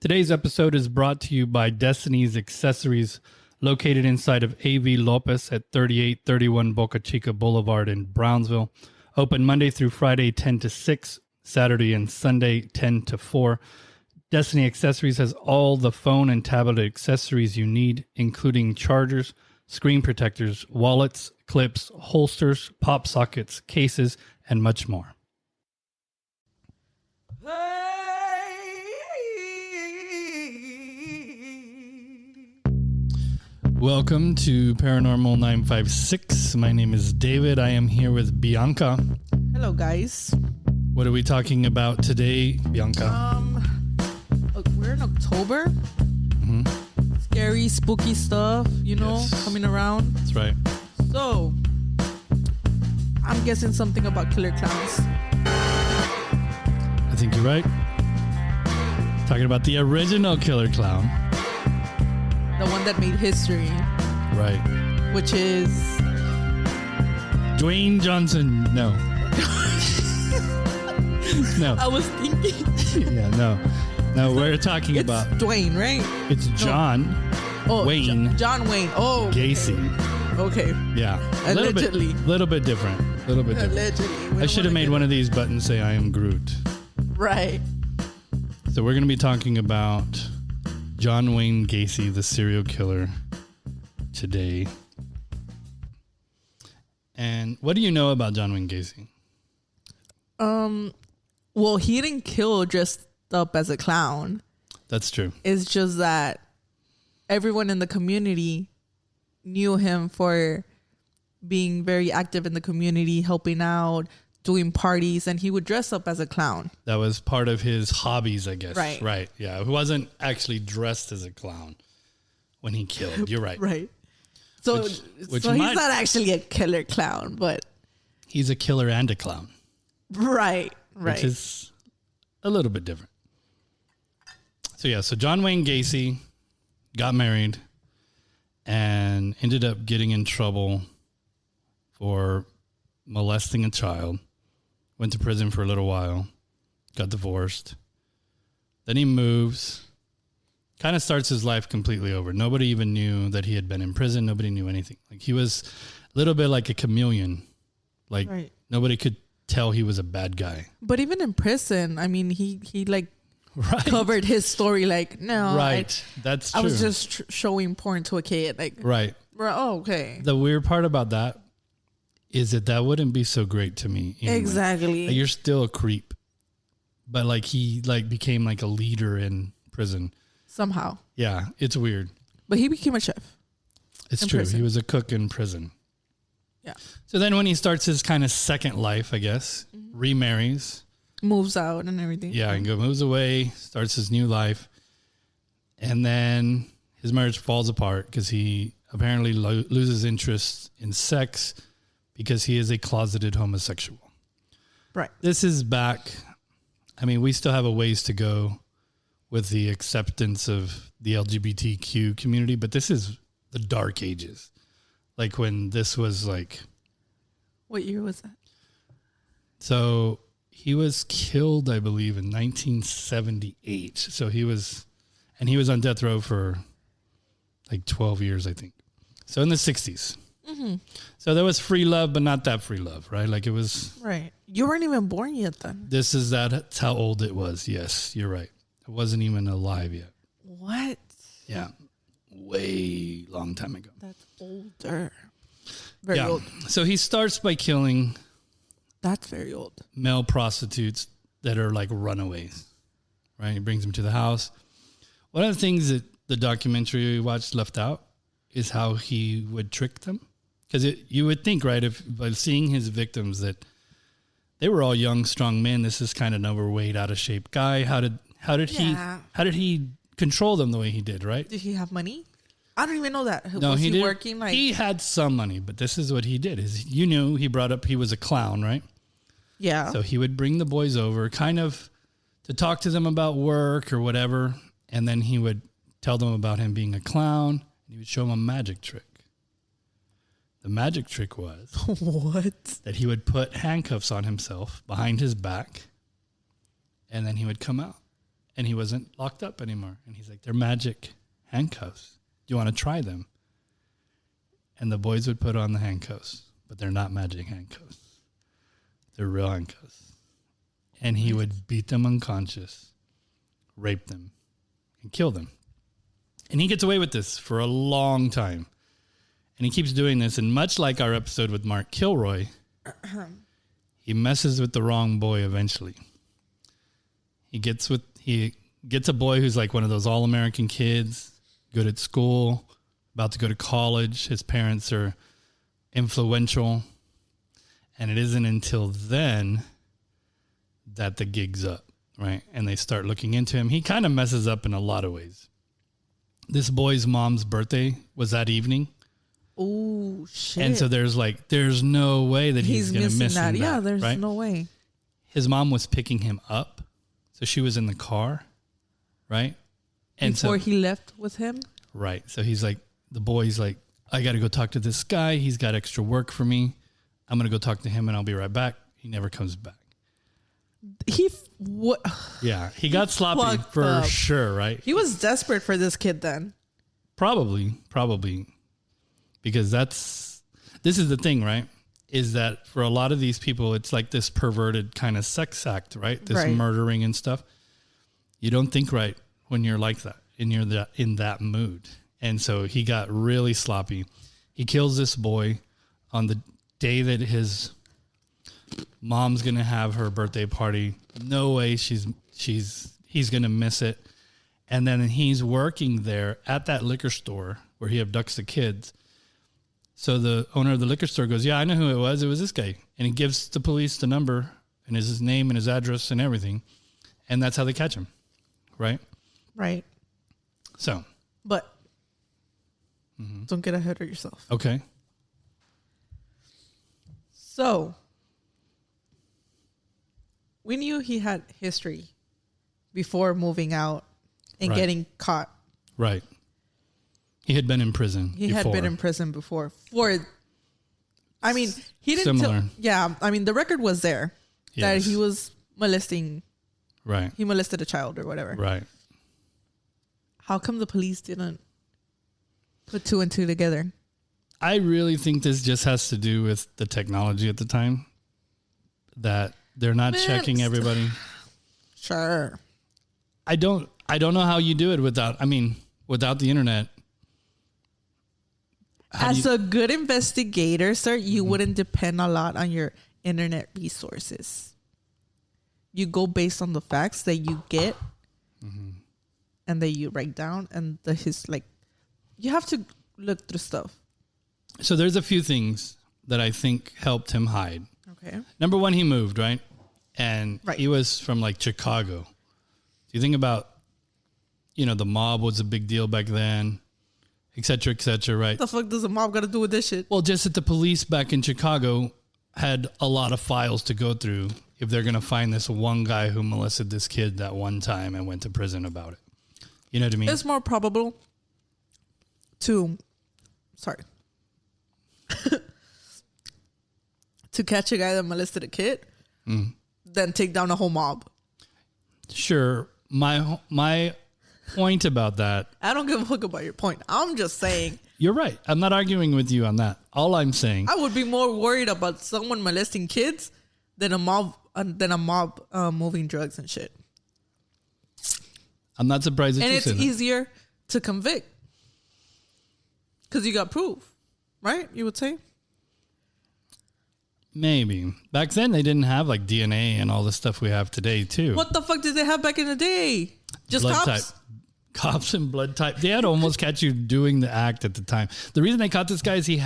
Today's episode is brought to you by Destiny's Accessories, located inside of A.V. Lopez at 3831 Boca Chica Boulevard in Brownsville. Open Monday through Friday, 10 to 6, Saturday and Sunday, 10 to 4. Destiny Accessories has all the phone and tablet accessories you need, including chargers, screen protectors, wallets, clips, holsters, pop sockets, cases, and much more. Welcome to Paranormal 956. My name is David. I am here with Bianca. Hello, guys. What are we talking about today, Bianca? We're in October. Mm-hmm. Scary, spooky stuff, Yes. coming around. That's right. So, I'm guessing something about killer clowns. I think you're right. Talking about the original killer clown. The one that made history, Right. which is... Dwayne Johnson. No. No. I was thinking... Yeah, no. No, we're talking It's about... Dwayne, right? It's John Wayne John Wayne. Oh, Gacy. okay. Yeah. Allegedly. Little bit different. Allegedly. I should have made one of these buttons say I am Groot. Right. So we're going to be talking about John Wayne Gacy, the serial killer, today. And what do you know about John Wayne Gacy? Well, he didn't kill dressed up as a clown. That's true. It's just that everyone in the community knew him for being very active in the community, helping out, doing parties, and he would dress up as a clown. That was part of his hobbies, I guess. Right. Right. Yeah. He wasn't actually dressed as a clown when he killed. You're right. Right. So, Which he's not actually a killer clown, but... He's a killer and a clown. Right. Which is a little bit different. So John Wayne Gacy got married and ended up getting in trouble for molesting a child. Went to prison for a little while. Got divorced. Then he moves. Kind of starts his life completely over. Nobody even knew that he had been in prison. Nobody knew anything. Like, he was a little bit like a chameleon. Like, Right. Nobody could tell he was a bad guy. But even in prison, I mean, he like Right. covered his story like, no. Right. That's true. I was just showing porn to a kid. Like, right. Oh, okay. The weird part about that is that wouldn't be so great to me. Anyway. Exactly. Like, you're still a creep. But like, he like became like a leader in prison. Somehow. Yeah. It's weird. But he became a chef. It's In true. prison. He was a cook in prison. Yeah. So then when he starts his kind of second life, I guess, remarries. Moves out and everything. Yeah. And moves away, starts his new life. And then his marriage falls apart because he apparently loses interest in sex because he is a closeted homosexual. Right. This is back. I mean, we still have a ways to go with the acceptance of the LGBTQ community, but this is the dark ages. Like when this was like... What year was that? So he was killed, I believe, in 1978. So he was on death row for like 12 years, I think. So in the 60s. Mm-hmm. So there was free love, but not that free love, right? Like it was... Right. You weren't even born yet then. That's how old it was. Yes, you're right. I wasn't even alive yet. What? Yeah. Way long time ago. That's older. Very old. So he starts by killing That's very old. male prostitutes that are like runaways, right? He brings them to the house. One of the things that the documentary we watched left out is how he would trick them. Because you would think, right, if by seeing his victims that they were all young, strong men. This is kind of an overweight, out of shape guy. How did he control them the way he did, right? Did he have money? I don't even know that. No, was he didn't. Working like He had some money, but this is what he did. He brought up he was a clown, right? yeah. So he would bring the boys over kind of to talk to them about work or whatever. And then he would tell them about him being a clown. And he would show them a magic trick. The magic trick was What? that he would put handcuffs on himself behind his back. And then he would come out and he wasn't locked up anymore. And he's like, they're magic handcuffs. Do you want to try them? And the boys would put on the handcuffs, but they're not magic handcuffs. They're real handcuffs. And he would beat them unconscious, rape them, and kill them. And he gets away with this for a long time. And he keeps doing this. And much like our episode with Mark Kilroy, he messes with the wrong boy eventually. He gets a boy who's like one of those all-American kids, good at school, about to go to college. His parents are influential. And it isn't until then that the gig's up, right? And they start looking into him. He kind of messes up in a lot of ways. This boy's mom's birthday was that evening. Oh, shit. And so there's no way that he's going to miss that. Yeah, there's right? no way. His mom was picking him up. So she was in the car, right? And before he left with him? Right. So he's like, the boy's like, I got to go talk to this guy. He's got extra work for me. I'm going to go talk to him and I'll be right back. He never comes back. What? Yeah, he got sloppy for sure, right? He was desperate for this kid then. Probably. Because this is the thing, right? Is that for a lot of these people, it's like this perverted kind of sex act, right? This murdering and stuff. You don't think right when you're like that and you're in that mood. And so he got really sloppy. He kills this boy on the day that his mom's going to have her birthday party. No way he's going to miss it. And then he's working there at that liquor store where he abducts the kids. So the owner of the liquor store goes, yeah, I know who it was. It was this guy. And he gives the police the number and his name and his address and everything. And that's how they catch him. Right? Right. So. But don't get ahead of yourself. Okay. So we knew he had history before moving out and getting caught. Right. He had been in prison. He had been in prison before. He didn't. Similar. The record was there that he was molesting. Right. He molested a child or whatever. Right. How come the police didn't put two and two together? I really think this just has to do with the technology at the time, that they're not checking everybody. Sure. I don't know how you do it without the internet. As a good investigator, sir, you wouldn't depend a lot on your internet resources. You go based on the facts that you get and that you write down, and you have to look through stuff. So there's a few things that I think helped him hide. Okay. Number one, he moved, right? And he was from like Chicago. You think about, the mob was a big deal back then, et cetera, right? What the fuck does a mob got to do with this shit? Well, just that the police back in Chicago had a lot of files to go through if they're going to find this one guy who molested this kid that one time and went to prison about it. You know what I mean? It's more probable to catch a guy that molested a kid than take down a whole mob. Sure. My point about that. I don't give a fuck about your point. I'm just saying. You're right. I'm not arguing with you on that. All I'm saying. I would be more worried about someone molesting kids than a mob moving drugs and shit. I'm not surprised that and you it's said that. easier to convict because you got proof, right? You would say. Maybe. Back then, they didn't have like DNA and all the stuff we have today, too. What the fuck did they have back in the day? Just blood cops? Type. Cops and blood type. They had to almost catch you doing the act at the time. The reason they caught this guy is he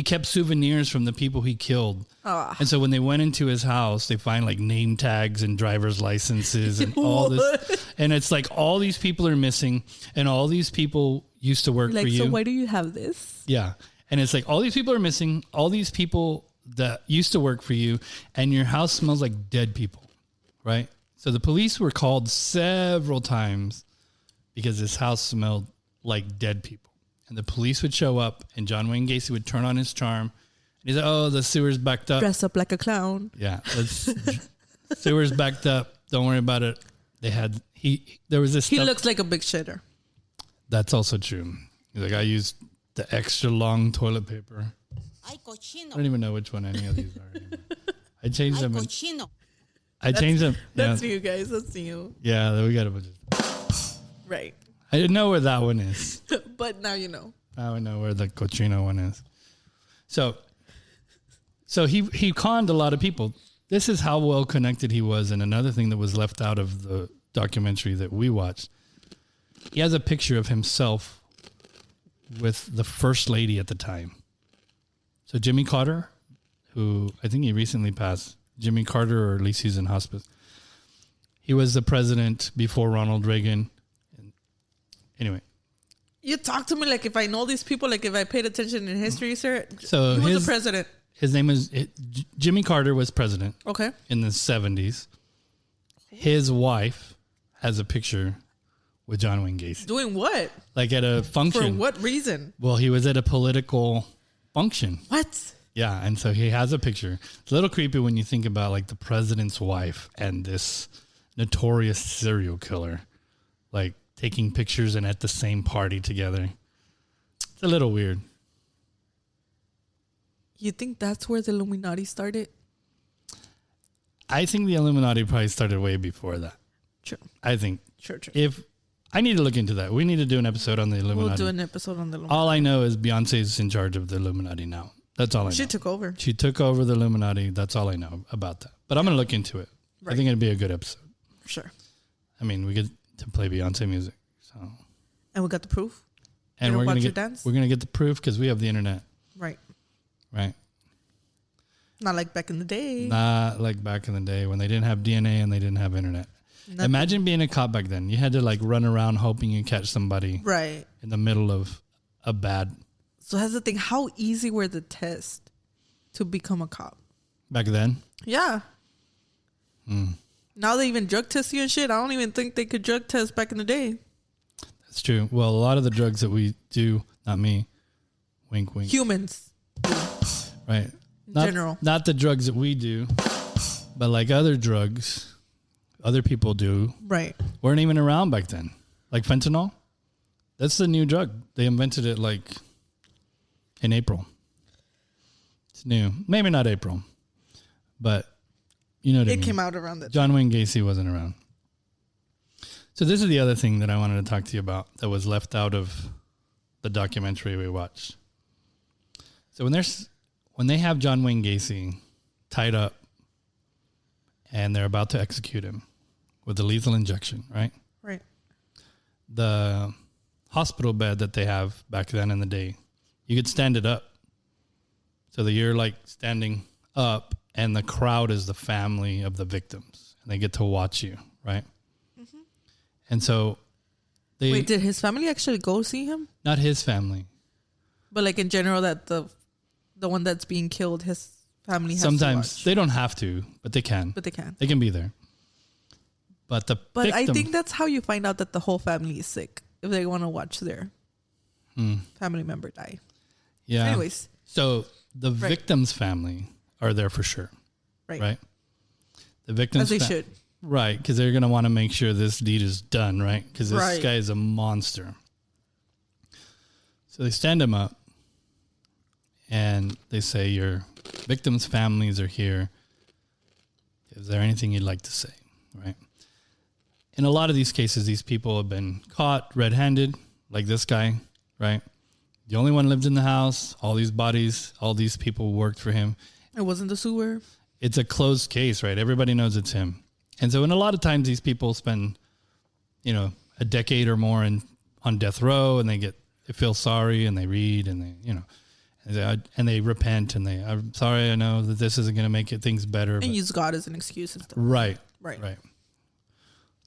kept souvenirs from the people he killed. And so when they went into his house, they find like name tags and driver's licenses and all this. And it's like all these people are missing and all these people used to work for you. So why do you have this? Yeah. And it's like all these people are missing, all these people that used to work for you, and your house smells like dead people, right? So the police were called several times because this house smelled like dead people. And the police would show up, and John Wayne Gacy would turn on his charm. And he's like, oh, the sewer's backed up. Dress up like a clown. Yeah. The sewer's backed up. Don't worry about it. There was this He stuff. looks like a big shitter. That's also true. He's like, I used the extra long toilet paper. I don't even know which one any of these are anymore. I changed them. I changed them. That's you guys. That's you. Yeah, we got a bunch of. Right. I didn't know where that one is. But now you know. Now I know where the cochino one is. So he conned a lot of people. This is how well connected he was. And another thing that was left out of the documentary that we watched, he has a picture of himself with the first lady at the time. So Jimmy Carter, who I think he recently passed, Jimmy Carter, or at least he's in hospice. He was the president before Ronald Reagan. Anyway. You talk to me like if I know these people, like if I paid attention in history, sir. So he was the president. His name is Jimmy Carter was president. Okay. In the 70s. His wife has a picture with John Wayne Gacy. Doing what? Like at a function. For what reason? Well, he was at a political function. What? Yeah, and so he has a picture. It's a little creepy when you think about like the president's wife and this notorious serial killer, like taking pictures and at the same party together. It's a little weird. You think that's where the Illuminati started? I think the Illuminati probably started way before that. True. I think. True. If I need to look into that. We need to do an episode on the Illuminati. We'll do an episode on the Illuminati. All I know is Beyonce's in charge of the Illuminati now. That's all I know. She took over. She took over the Illuminati. That's all I know about that. But I'm going to look into it. Right. I think it'd be a good episode. Sure. I mean, we get to play Beyonce music. So. And we got the proof. And we're going to get the proof because we have the internet. Right. Right. Not like back in the day. Not like back in the day when they didn't have DNA and they didn't have internet. Nothing. Imagine being a cop back then. You had to like run around hoping you catch somebody. Right. In the middle of a bad. So that's the thing. How easy were the tests to become a cop? Back then? Yeah. Now they even drug test you and shit. I don't even think they could drug test back in the day. That's true. Well, a lot of the drugs that we do, not me, wink, wink. Humans. Right. General. Not the drugs that we do, but like other drugs, other people do. Right. Weren't even around back then. Like fentanyl. That's the new drug. They invented it like in April. It's new. Maybe not April, but you know what I mean. It came out around that. John Wayne Gacy wasn't around. So this is the other thing that I wanted to talk to you about that was left out of the documentary we watched. So when they have John Wayne Gacy tied up and they're about to execute him with a lethal injection, right? Right. The hospital bed that they have back then in the day, you could stand it up. So that you're like standing up and the crowd is the family of the victims and they get to watch you, right? Mm-hmm. And so Wait, did his family actually go see him? Not his family. But like in general that the one that's being killed, his family has sometimes to watch. They don't have to, but they can. But they can. They can be there. But victim, I think that's how you find out that the whole family is sick, if they want to watch their family member die. Yeah. Anyways. So the victim's family are there for sure. Right? The victim's as they should. Right, because they're going to want to make sure this deed is done, right? Because this guy is a monster. So they stand him up and they say, your victims' families are here. Is there anything you'd like to say, right? In a lot of these cases, these people have been caught red-handed, like this guy, right? The only one lived in the house. All these bodies, all these people worked for him. It wasn't the sewer. It's a closed case, right? Everybody knows it's him. And so in a lot of times these people spend, a decade or more on death row and they feel sorry and they read and they repent and I'm sorry, I know that this isn't going to make things better. And use God as an excuse and stuff. Right. Right.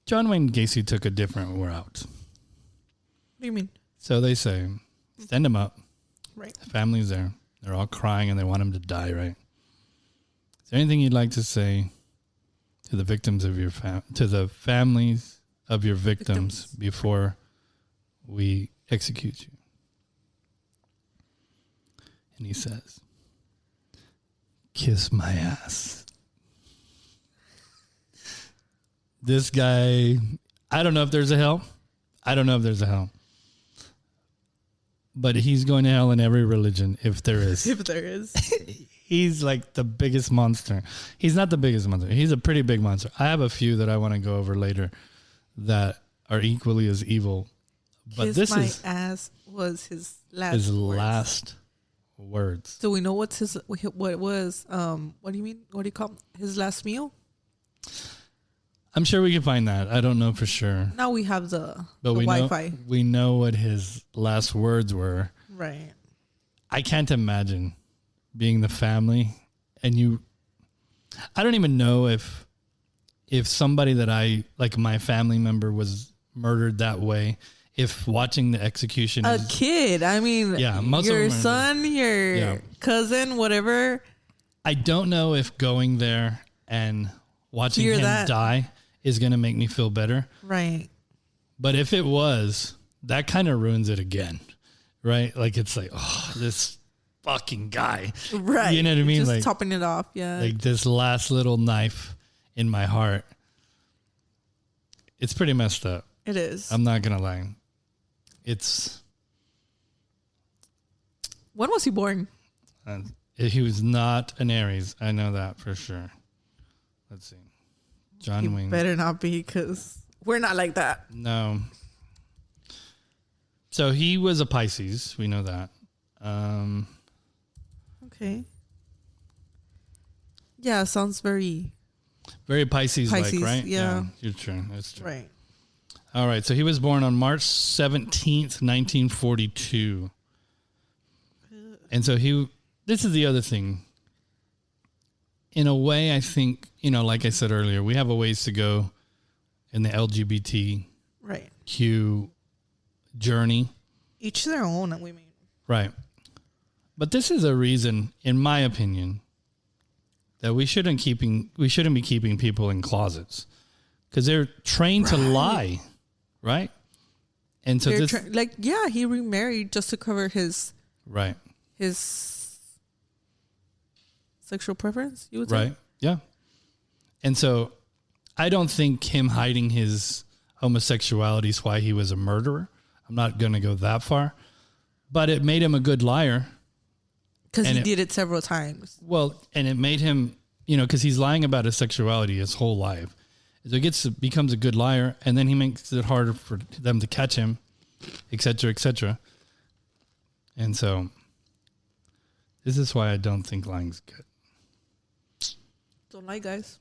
John Wayne Gacy took a different route. What do you mean? So they say, stand him up. Right. The family's there. They're all crying and they want him to die, right? Is there anything you'd like to say to the victims of your to the families of your victims before we execute you? And he says, kiss my ass. This guy, I don't know if there's a hell. But he's going to hell in every religion, if there is. If there is. He's like the biggest monster. He's not the biggest monster. He's a pretty big monster. I have a few that I want to go over later that are equally as evil. But Kiss this my is ass was his last his words. last words. So we know what it was. What do you mean? What do you call his last meal? I'm sure we can find that. I don't know for sure. Now we have the we Wi-Fi. We know what his last words were. Right. I can't imagine being the family and you. I don't even know if somebody that I like, my family member, was murdered that way. If watching the execution, A kid. I mean, yeah, most your of them are, son, your cousin, whatever. I don't know if going there and watching Hear him that. die is going to make me feel better. Right. But if it was, that kind of ruins it again, right? Like, it's like, oh, this fucking guy. Right. You know what I mean? Just Like, topping it off. Yeah. like this last little knife in my heart. It's pretty messed up. It is. I'm not going to lie. It's... When was he born? He was not an Aries. I know that for sure. Let's see. John He Wayne. better not be, because we're not like that. No. So he was a Pisces. We know that. Okay. Yeah, sounds very Very Pisces-like, Pisces, right? yeah. You're true. That's true. right. All right. So he was born on March 17th, 1942. And so this is the other thing. In a way, I think, like I said earlier, we have a ways to go in the LGBTQ Right. journey. Each their own, we mean. Right. But this is a reason, in my opinion, that we shouldn't be keeping people in closets, because they're trained to lie, right? And so he remarried just to cover his right, sexual preference, you would say? right, yeah. And so I don't think him hiding his homosexuality is why he was a murderer. I'm not going to go that far, but it made him a good liar. Because he did it several times. Well, and it made him, because he's lying about his sexuality his whole life. So he becomes a good liar, and then he makes it harder for them to catch him, et cetera, et cetera. And so this is why I don't think lying's good. Don't lie, guys.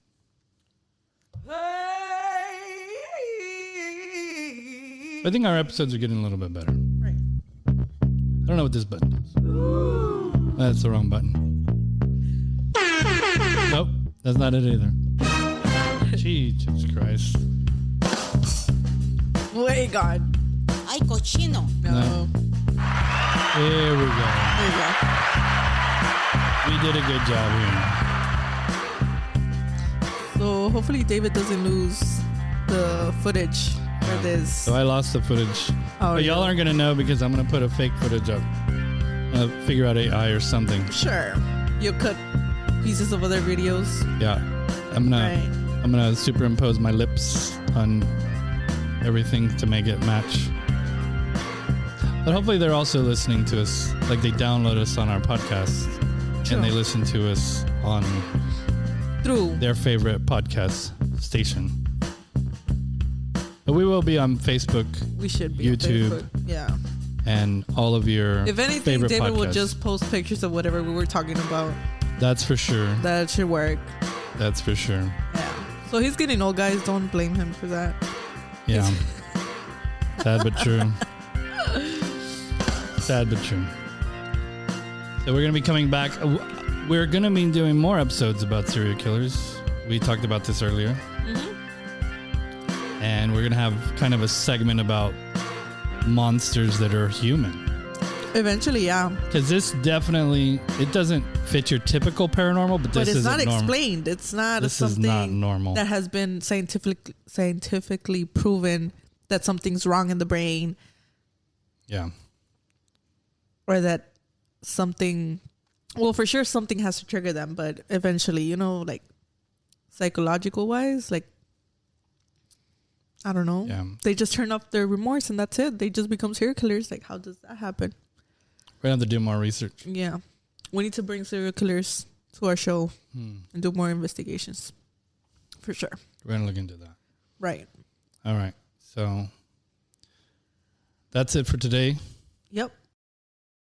I think our episodes are getting a little bit better. Right. I don't know what this button does. That's the wrong button. Nope, that's not it either. Jesus Christ. Wait, God. Ay, cochino. No. Here we go. There you go. We did a good job here. So hopefully David doesn't lose the footage for this. So I lost the footage. Oh, But y'all yeah. aren't going to know because I'm going to put a fake footage up. Figure out AI or something. Sure. You'll cut pieces of other videos. Yeah. I'm gonna superimpose my lips on everything to make it match. But hopefully they're also listening to us, like they download us on our podcast Sure. and they listen to us on Through. their favorite podcast station. But we will be on Facebook We should be YouTube. on Facebook. Yeah. and all of your If anything, favorite David podcasts. will just post pictures of whatever we were talking about. That's for sure. That should work. That's for sure. Yeah. So he's getting old, guys. Don't blame him for that. Yeah. Sad but true. Sad but true. So we're going to be coming back. We're going to be doing more episodes about serial killers. We talked about this earlier. And we're going to have kind of a segment about monsters that are human. Eventually, yeah. Because this definitely, it doesn't fit your typical paranormal, but this But it's isn't not normal. explained. It's not This something is not normal. that has been scientifically proven that something's wrong in the brain, Yeah. or that something, well, for sure something has to trigger them, but eventually, like psychological wise, like I don't know. Yeah. They just turn off their remorse and that's it. They just become serial killers. Like, how does that happen? We're going to have to do more research. Yeah. We need to bring serial killers to our show and do more investigations. For sure. We're going to look into that. Right. All right. So that's it for today. Yep.